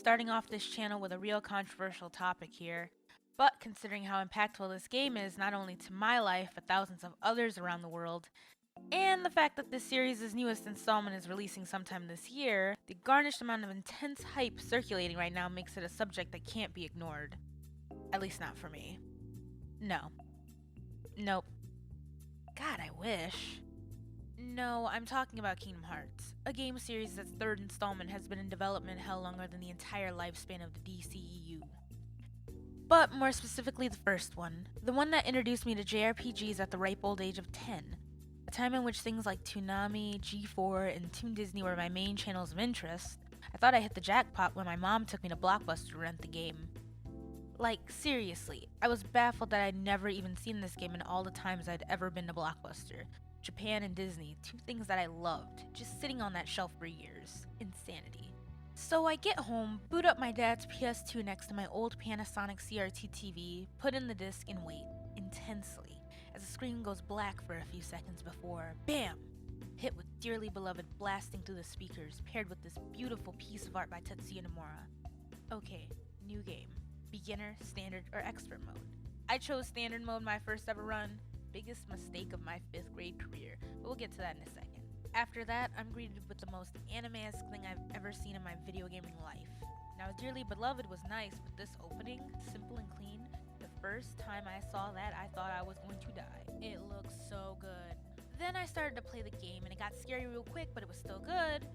Starting off this channel with a real controversial topic here, but considering how impactful this game is not only to my life but thousands of others around the world, and the fact that this series' newest installment is releasing sometime this year, the garnished amount of intense hype circulating right now makes it a subject that can't be ignored. At least not for me. No. Nope. God, I wish. No, I'm talking about Kingdom Hearts, a game series that's third installment has been in development hell longer than the entire lifespan of the DCEU. But more specifically the first one, the one that introduced me to JRPGs at the ripe old age of 10, a time in which things like Toonami, G4, and Toon Disney were my main channels of interest. I thought I hit the jackpot when my mom took me to Blockbuster to rent the game. Like, seriously, I was baffled that I'd never even seen this game in all the times I'd ever been to Blockbuster. Japan and Disney, two things that I loved, just sitting on that shelf for years. Insanity. So I get home, boot up my dad's PS2 next to my old Panasonic CRT TV, put in the disc and wait, intensely, as the screen goes black for a few seconds before, BAM! Hit with Dearly Beloved blasting through the speakers, paired with this beautiful piece of art by Tetsuya Nomura. Okay, new game. Beginner, standard, or expert mode. I chose standard mode my first ever run. Biggest mistake of my 5th grade career, but we'll get to that in a second. After that, I'm greeted with the most anime-esque thing I've ever seen in my video gaming life. Now, Dearly Beloved was nice, but this opening, simple and clean, the first time I saw that, I thought I was going to die. It looks so good. Then I started to play the game, and it got scary real quick, but it was still good.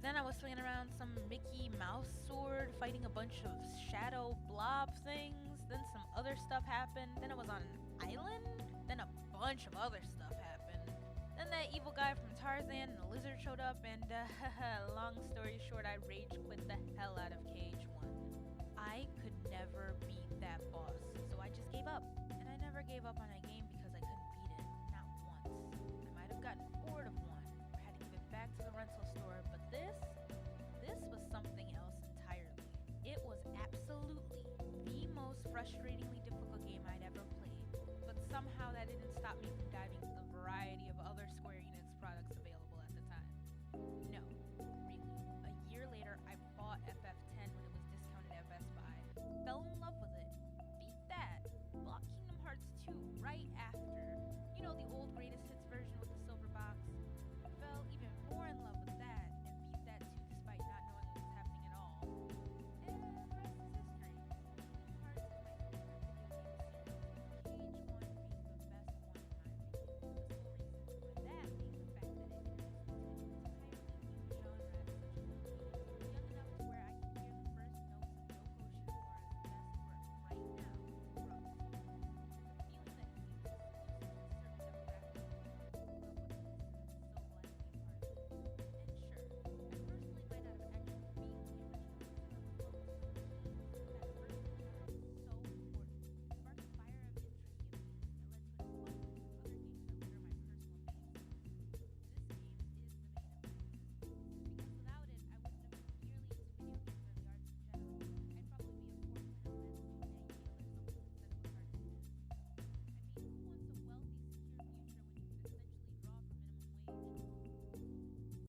Then I was swinging around some Mickey Mouse sword, fighting a bunch of shadow blob things. Then some other stuff happened. Then I was on an island. Then a bunch of other stuff happened. Then that evil guy from Tarzan and the lizard showed up, and long story short, I rage quit the hell out of KH1. I could never beat that boss, so I just gave up. And I never gave up on a game because I couldn't beat it, not once. I might have gotten bored of one, or had to give it back to the rental store, but this was something else entirely. It was absolutely the most frustratingly difficult game I'd ever played, but somehow that didn't stop me from